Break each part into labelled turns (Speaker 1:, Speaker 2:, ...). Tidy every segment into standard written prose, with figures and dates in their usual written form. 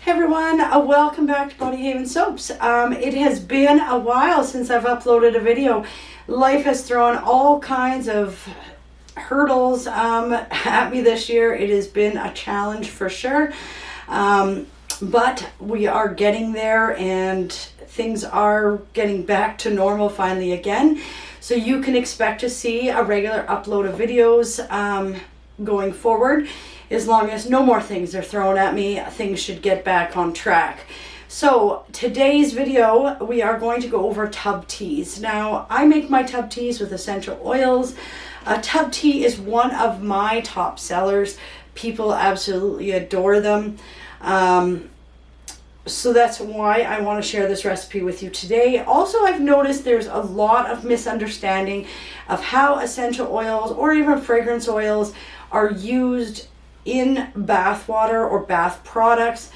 Speaker 1: Hey everyone, welcome back to Bodyhaven Soaps. It has been a while since I've uploaded a video. Life has thrown all kinds of hurdles at me this year. It has been a challenge for sure, but we are getting there and things are getting back to normal finally again. So you can expect to see a regular upload of videos going forward. As long as no more things are thrown at me, things should get back on track. So today's video, we are going to go over tub teas. Now, I make my tub teas with essential oils. A tub tea is one of my top sellers. People absolutely adore them. So that's why I want to share this recipe with you today. Also, I've noticed there's a lot of misunderstanding of how essential oils or even fragrance oils are used in bath water or bath products.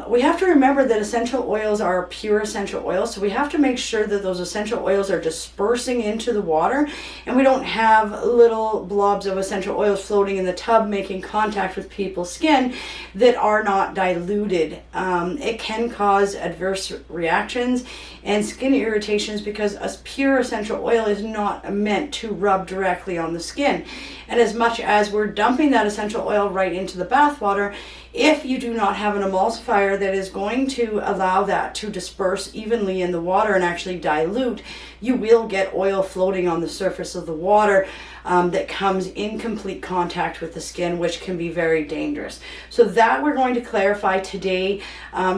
Speaker 1: We have to remember that essential oils are pure essential oils, so we have to make sure that those essential oils are dispersing into the water and we don't have little blobs of essential oils floating in the tub making contact with people's skin that are not diluted. It can cause adverse reactions and skin irritations because a pure essential oil is not meant to rub directly on the skin. And as much as we're dumping that essential oil right into the bath water, if you do not have an emulsifier that is going to allow that to disperse evenly in the water and actually dilute, you will get oil floating on the surface of the water that comes in complete contact with the skin, which can be very dangerous. So that we're going to clarify today,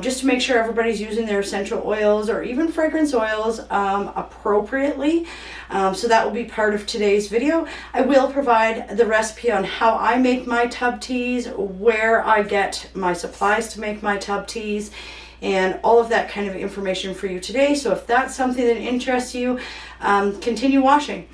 Speaker 1: just to make sure everybody's using their essential oils or even fragrance oils appropriately. So that will be part of today's video. I will provide the recipe on how I make my tub teas, where I get my supplies to make my tub teas, and all of that kind of information for you today. So if that's something that interests you, continue watching.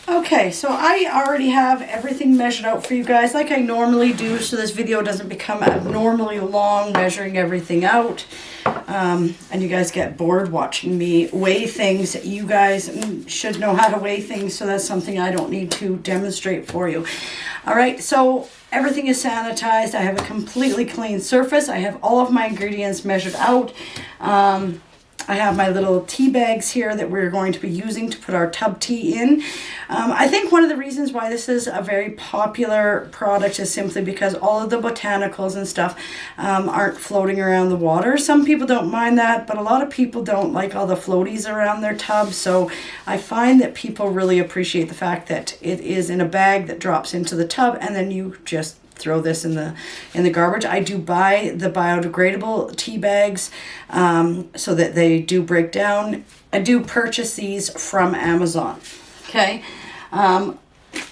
Speaker 1: Okay, so I already have everything measured out for you guys like I normally do, so this video doesn't become abnormally long measuring everything out. And you guys get bored watching me weigh things. You guys should know how to weigh things, so that's something I don't need to demonstrate for you. All right, so everything is sanitized. I have a completely clean surface. I have all of my ingredients measured out. I have my little tea bags here that we're going to be using to put our tub tea in. I think one of the reasons why this is a very popular product is simply because all of the botanicals and stuff aren't floating around the water. Some people don't mind that, but a lot of people don't like all the floaties around their tub. So I find that people really appreciate the fact that it is in a bag that drops into the tub and then you just throw this in the garbage. I do buy the biodegradable tea bags so that they do break down. I do purchase these from Amazon. Okay, I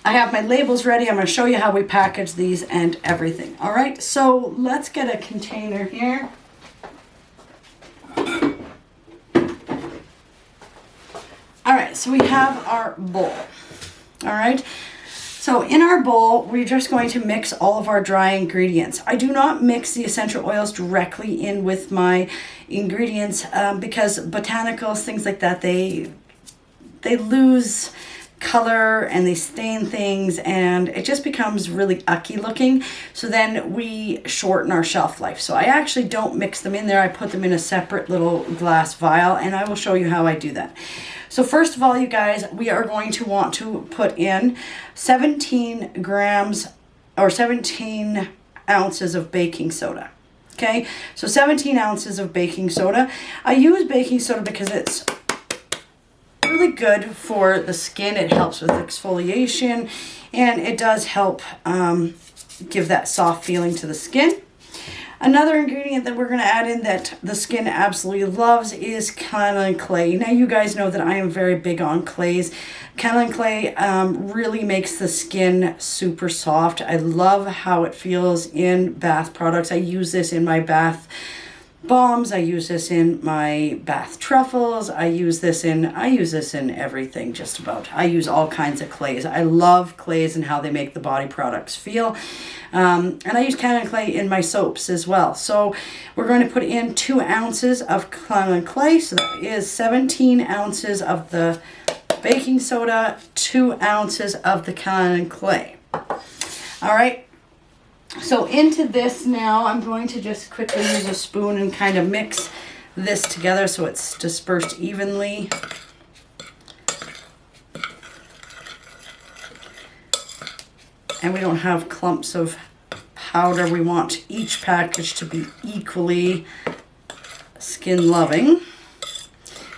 Speaker 1: have my labels ready. I'm going to show you how we package these and everything. All right, so let's get a container here. All right, so we have our bowl. All right. So in our bowl, we're just going to mix all of our dry ingredients. I do not mix the essential oils directly in with my ingredients because botanicals, things like that, they lose color and they stain things and it just becomes really ucky looking. So then we shorten our shelf life. So I actually don't mix them in there. I put them in a separate little glass vial and I will show you how I do that. So first of all, you guys, we are going to want to put in 17 grams or 17 ounces of baking soda. Okay, so 17 ounces of baking soda. I use baking soda because it's really good for the skin. It helps with exfoliation and it does help give that soft feeling to the skin. Another ingredient that we're going to add in that the skin absolutely loves is kaolin clay. Now you guys know that I am very big on clays. Kaolin clay really makes the skin super soft. I love how it feels in bath products. I use this in my bath bombs. I use this in my bath truffles. I use this in everything just about. I use all kinds of clays. I love clays and how they make the body products feel. And I use kaolin clay in my soaps as well. So we're going to put in 2 ounces of kaolin clay. So that is 17 ounces of the baking soda, 2 ounces of the kaolin clay. All right, so into this now, I'm going to just quickly use a spoon and kind of mix this together so it's dispersed evenly. And we don't have clumps of powder. We want each package to be equally skin loving.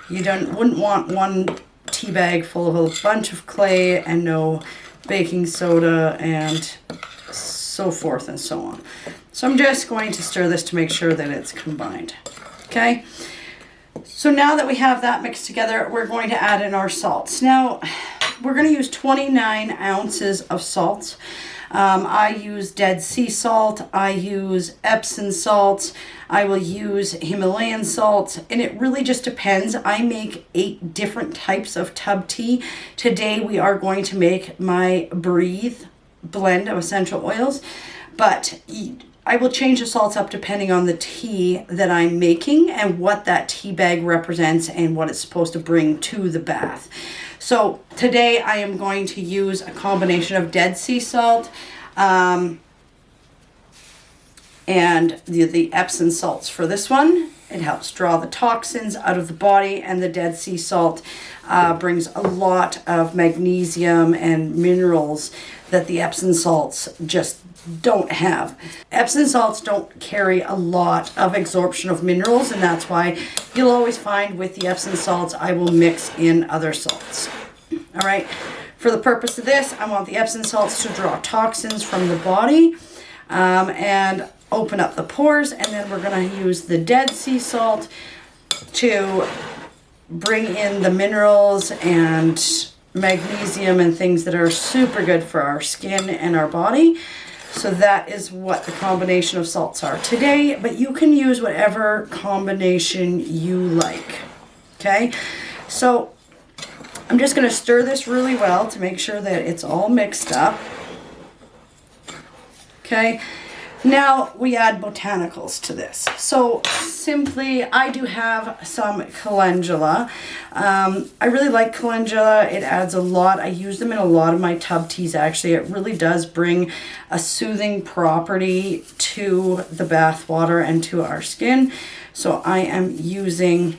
Speaker 1: You wouldn't want one tea bag full of a bunch of clay and no baking soda and so forth and so on. So I'm just going to stir this to make sure that it's combined. Okay, so now that we have that mixed together, we're going to add in our salts. Now, we're going to use 29 ounces of salt. I use Dead Sea salt, I use Epsom salt, I will use Himalayan salt, and it really just depends. I make 8 different types of tub tea. Today we are going to make my Breathe blend of essential oils, but I will change the salts up depending on the tea that I'm making and what that tea bag represents and what it's supposed to bring to the bath. So today I am going to use a combination of Dead Sea salt and the Epsom salts for this one. It helps draw the toxins out of the body, and the Dead Sea salt brings a lot of magnesium and minerals that the Epsom salts just don't have. Epsom salts don't carry a lot of absorption of minerals, and that's why you'll always find with the Epsom salts I will mix in other salts. All right, for the purpose of this, I want the Epsom salts to draw toxins from the body and open up the pores, and then we're going to use the Dead Sea salt to bring in the minerals and magnesium and things that are super good for our skin and our body. So that is what the combination of salts are today, but you can use whatever combination you like. Okay, so I'm just going to stir this really well to make sure that it's all mixed up. Okay, now we add botanicals to this. So simply, I do have some calendula. I really like calendula. It adds a lot. I use them in a lot of my tub teas actually. It really does bring a soothing property to the bath water and to our skin. So I am using,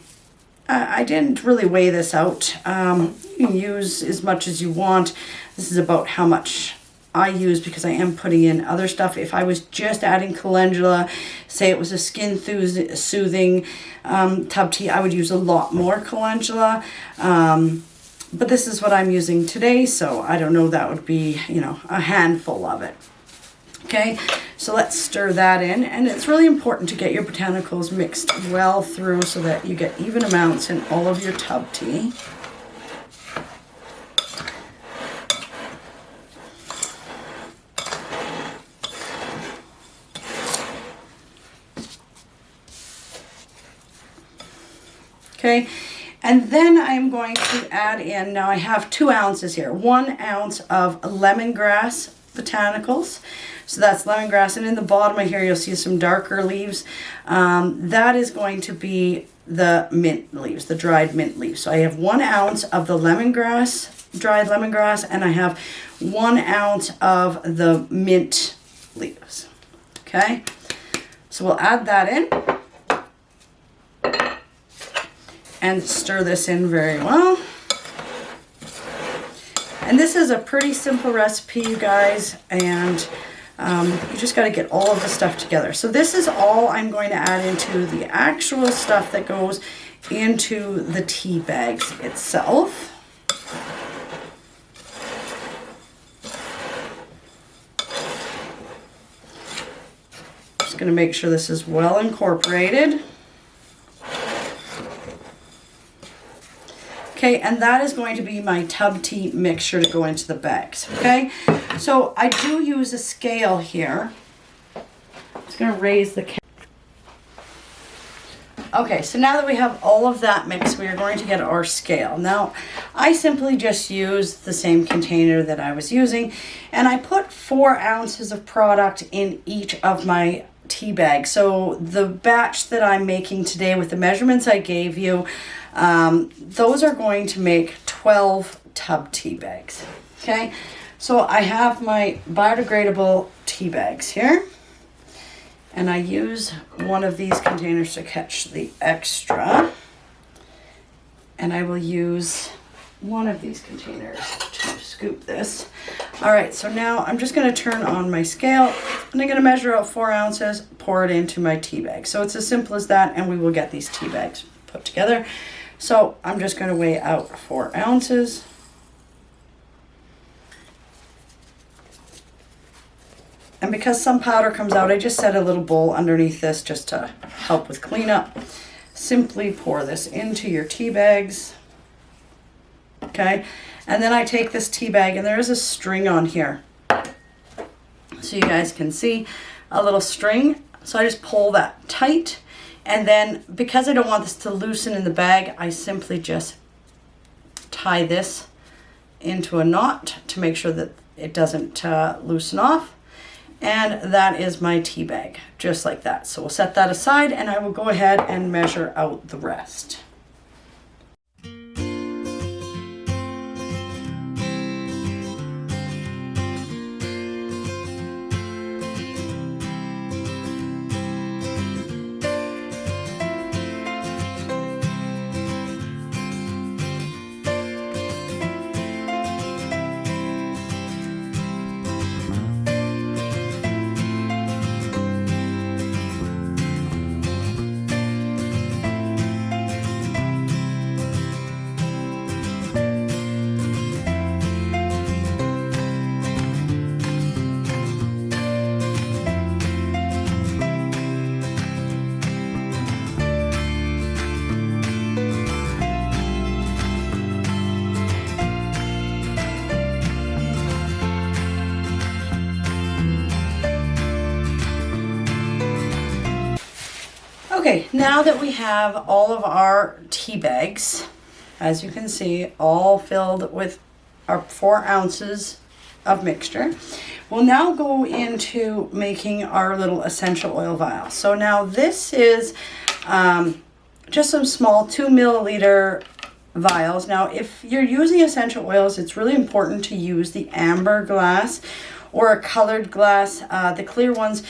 Speaker 1: I didn't really weigh this out. You can use as much as you want. This is about how much I use because I am putting in other stuff. If I was just adding calendula, say it was a skin soothing tub tea, I would use a lot more calendula. But this is what I'm using today, so I don't know, that would be, you know, a handful of it. Okay, so let's stir that in, and it's really important to get your botanicals mixed well through so that you get even amounts in all of your tub tea. Okay, and then I'm going to add in, now I have 2 ounces here, 1 ounce of lemongrass botanicals. So that's lemongrass, and in the bottom of here you'll see some darker leaves. That is going to be the mint leaves, the dried mint leaves. So I have 1 ounce of the lemongrass, dried lemongrass, and I have 1 ounce of the mint leaves. Okay, so we'll add that in and stir this in very well. And this is a pretty simple recipe, you guys, and you just got to get all of the stuff together. So this is all I'm going to add into the actual stuff that goes into the tea bags itself. Just going to make sure this is well incorporated. Okay, and that is going to be my tub tea mixture to go into the bags, okay? So I do use a scale here. I'm just going to raise the Okay, so now that we have all of that mixed, we are going to get our scale. Now, I simply just used the same container that I was using, and I put 4 ounces of product in each of my tea bags. So the batch that I'm making today with the measurements I gave you, those are going to make 12 tub tea bags. Okay, so I have my biodegradable tea bags here, and I use one of these containers to catch the extra, and I will use one of these containers to scoop this. All right, so now I'm just going to turn on my scale, and I'm going to measure out 4 ounces, pour it into my tea bag. So it's as simple as that, and we will get these tea bags put together. So I'm just going to weigh out 4 ounces. And because some powder comes out, I just set a little bowl underneath this just to help with cleanup. Simply pour this into your tea bags. Okay, and then I take this tea bag, and there is a string on here, so you guys can see a little string. So I just pull that tight, and then because I don't want this to loosen in the bag, I simply just tie this into a knot to make sure that it doesn't loosen off. And that is my tea bag, just like that. So we'll set that aside, and I will go ahead and measure out the rest. Okay, now that we have all of our tea bags, as you can see, all filled with our 4 ounces of mixture, we'll now go into making our little essential oil vials. So now this is just some small 2 milliliter vials. Now, if you're using essential oils, it's really important to use the amber glass or a colored glass. The clear ones,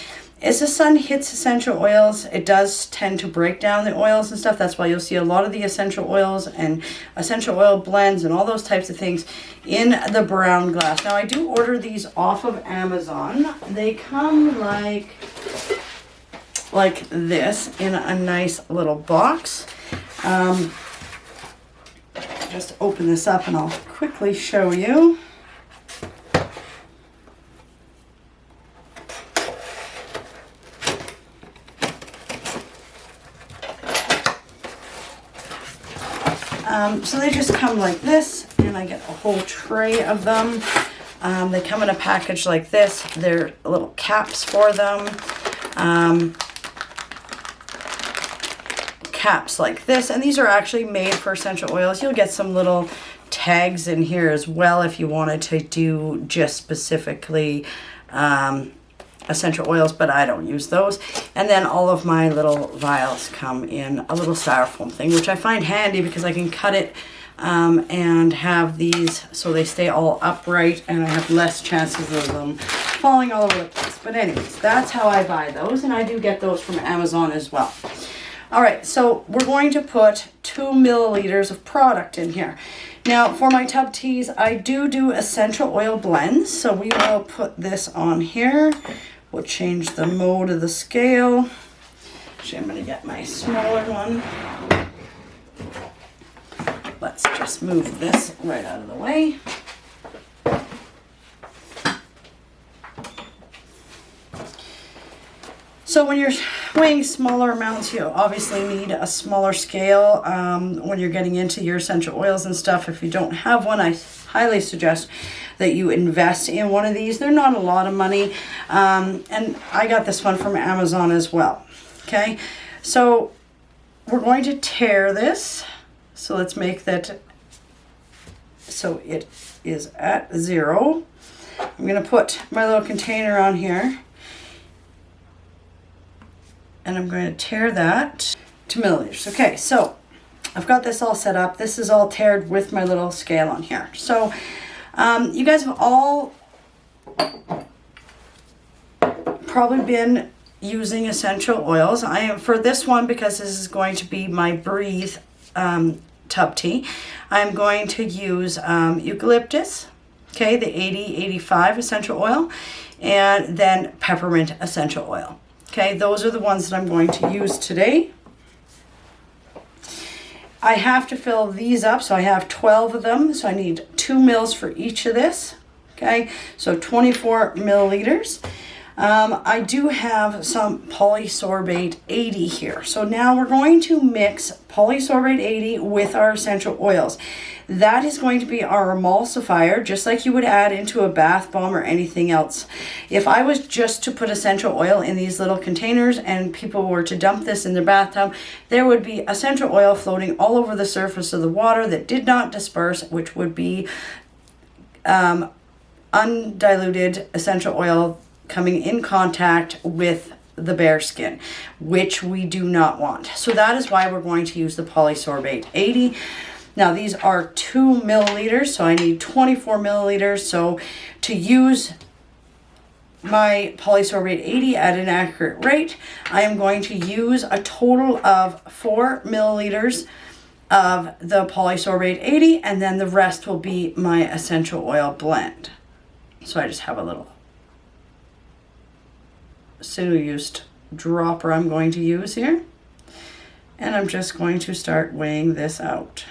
Speaker 1: as the sun hits essential oils, it does tend to break down the oils and stuff. That's why you'll see a lot of the essential oils and essential oil blends and all those types of things in the brown glass. Now, I do order these off of Amazon. They come like this in a nice little box. Just open this up and I'll quickly show you. So they just come like this, and I get a whole tray of them. They come in a package like this. They're little caps for them. Caps like this, and these are actually made for essential oils. You'll get some little tags in here as well if you wanted to do just specifically essential oils, but I don't use those. And then all of my little vials come in a little styrofoam thing, which I find handy because I can cut it and have these so they stay all upright, and I have less chances of them falling all over the place. But anyways, that's how I buy those, and I do get those from Amazon as well. All right, so we're going to put 2 milliliters of product in here. Now, for my tub teas, I do essential oil blends, so we will put this on here. We'll change the mode of the scale. Actually, I'm going to get my smaller one. Let's just move this right out of the way. So when you're weighing smaller amounts, you obviously need a smaller scale when you're getting into your essential oils and stuff. If you don't have one, I highly suggest that you invest in one of these. They're not a lot of money. And I got this one from Amazon as well. Okay, so we're going to tare this. So let's make that so it is at 0. I'm going to put my little container on here. And I'm going to tare that to milliliters. Okay, so I've got this all set up. This is all tailored with my little scale on here. So you guys have all probably been using essential oils. I am for this one, because this is going to be my Breathe tub tea, I'm going to use eucalyptus, okay, the 80-85 essential oil, and then peppermint essential oil. Okay, those are the ones that I'm going to use today. I have to fill these up, so I have 12 of them, so I need 2 mils for each of this. Okay, so 24 milliliters. I do have some polysorbate 80 here. So now we're going to mix polysorbate 80 with our essential oils. That is going to be our emulsifier, just like you would add into a bath bomb or anything else. If I was just to put essential oil in these little containers and people were to dump this in their bathtub, there would be essential oil floating all over the surface of the water that did not disperse, which would be undiluted essential oil coming in contact with the bare skin, which we do not want. So that is why we're going to use the polysorbate 80. Now these are 2 milliliters, so I need 24 milliliters. So to use my polysorbate 80 at an accurate rate, I am going to use a total of 4 milliliters of the polysorbate 80, and then the rest will be my essential oil blend. So I just have a little single-use dropper I'm going to use here, and I'm just going to start weighing this out.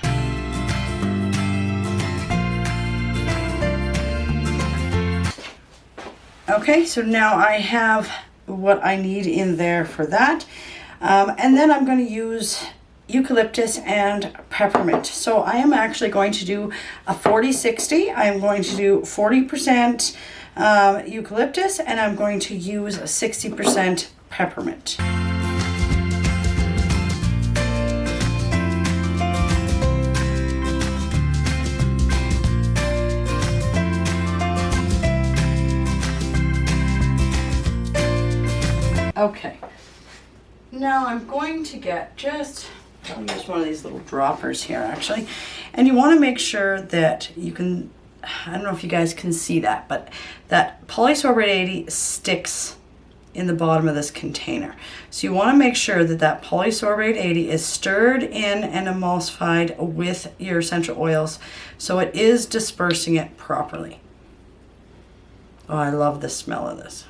Speaker 1: Okay, so now I have what I need in there for that, and then I'm going to use eucalyptus and peppermint. So I am actually going to do a 40-60. I am going to do 40% eucalyptus, and I'm going to use 60% peppermint. Okay, now I'm going to get I'll use one of these little droppers here actually, and you want to make sure that you can, I don't know if you guys can see that, but that polysorbate 80 sticks in the bottom of this container. So you want to make sure that that polysorbate 80 is stirred in and emulsified with your essential oils, so it is dispersing it properly. Oh, I love the smell of this.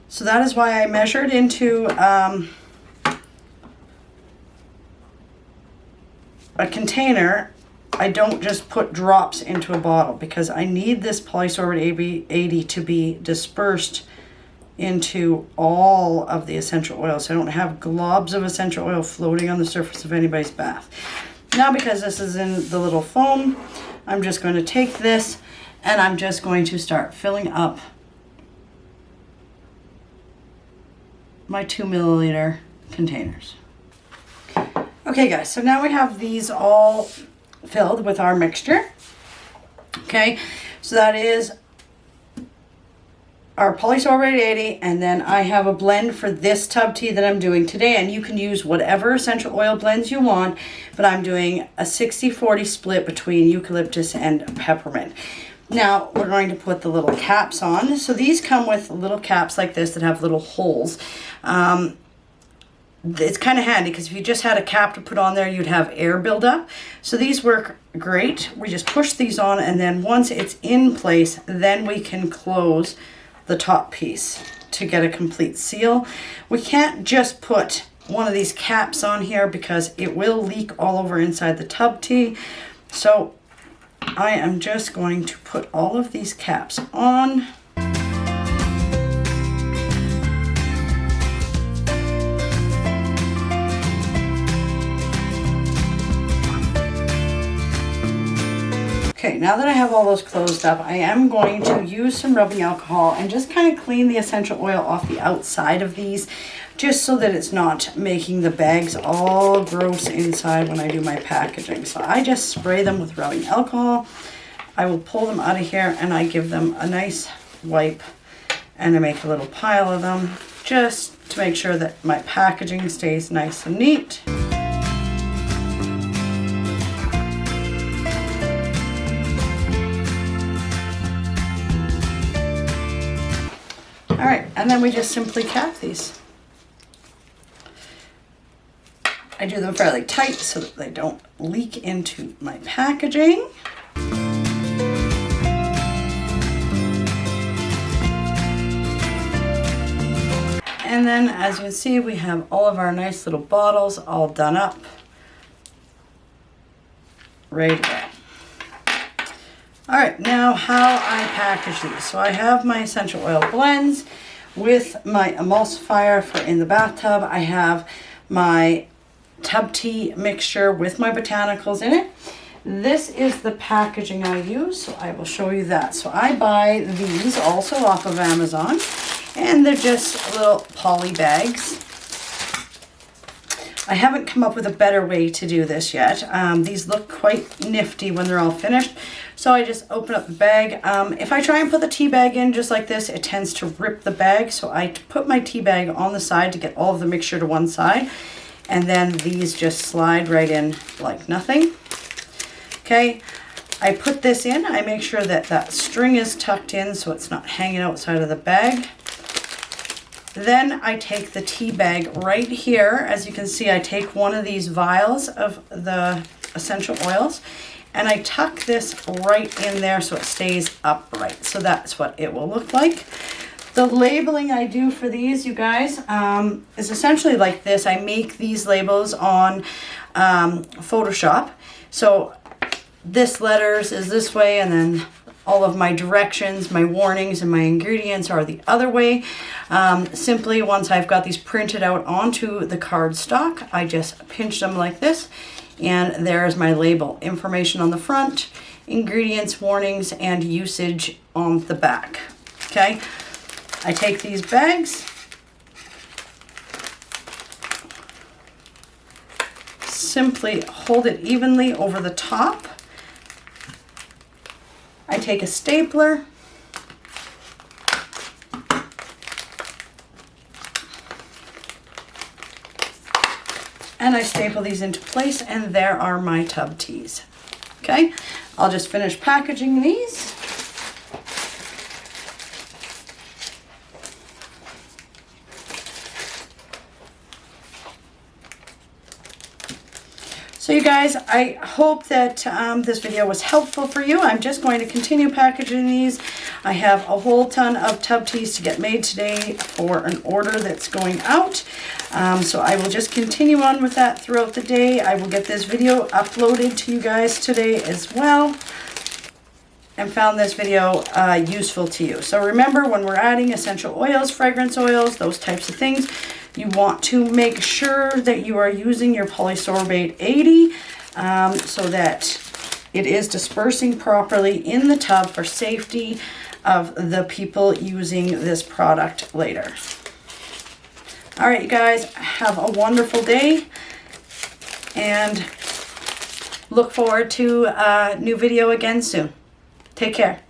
Speaker 1: So that is why I measured into a container. I don't just put drops into a bottle, because I need this polysorbate 80 to be dispersed into all of the essential oils. So I don't have globs of essential oil floating on the surface of anybody's bath. Now, because this is in the little foam, I'm just going to take this and I'm just going to start filling up my 2 milliliter containers. Okay guys, so now we have these all filled with our mixture. Okay, so that is our polysorbate 80, and then I have a blend for this tub tea that I'm doing today, and you can use whatever essential oil blends you want, but I'm doing a 60-40 split between eucalyptus and peppermint. Now we're going to put the little caps on. So these come with little caps like this that have little holes. It's kind of handy, because if you just had a cap to put on there, you'd have air buildup. So these work great. We just push these on, and then once it's in place, then we can close the top piece to get a complete seal. We can't just put one of these caps on here, because it will leak all over inside the tub tea. So I am just going to put all of these caps on. Okay, now that I have all those closed up, I am going to use some rubbing alcohol and just kind of clean the essential oil off the outside of these, just so that it's not making the bags all gross inside when I do my packaging. So I just spray them with rubbing alcohol, I will pull them out of here and I give them a nice wipe, and I make a little pile of them just to make sure that my packaging stays nice and neat. All right, and then we just simply cap these. I do them fairly tight so that they don't leak into my packaging. And then, as you can see, we have all of our nice little bottles all done up, ready to go. All right, now how I package these. So I have my essential oil blends with my emulsifier for in the bathtub. I have my tub tea mixture with my botanicals in it. This is the packaging I use, so I will show you that. So I buy these also off of Amazon, and they're just little poly bags. I haven't come up with a better way to do this yet. These look quite nifty when they're all finished. So I just open up the bag. If I try and put the tea bag in just like this, it tends to rip the bag. So I put my tea bag on the side to get all of the mixture to one side. And then these just slide right in like nothing. Okay, I put this in. I make sure that that string is tucked in so it's not hanging outside of the bag. Then I take the tea bag right here. As you can see, I take one of these vials of the essential oils and I tuck this right in there so it stays upright. So that's what it will look like. The labeling I do for these, you guys, is essentially like this. I make these labels on Photoshop. So this letters is this way, and then all of my directions, my warnings, and my ingredients are the other way. Simply, once I've got these printed out onto the cardstock, I just pinch them like this, and there's my label. Information on the front, ingredients, warnings, and usage on the back. Okay, I take these bags, simply hold it evenly over the top. I take a stapler, and I staple these into place, and there are my tub teas. Okay, I'll just finish packaging these. So you guys, I hope that this video was helpful for you. I'm just going to continue packaging these. I have a whole ton of tub teas to get made today for an order that's going out. So I will just continue on with that throughout the day. I will get this video uploaded to you guys today as well, and found this video useful to you. So remember, when we're adding essential oils, fragrance oils, those types of things, you want to make sure that you are using your polysorbate 80 so that it is dispersing properly in the tub for safety of the people using this product later. All right, you guys, have a wonderful day, and look forward to a new video again soon. Take care.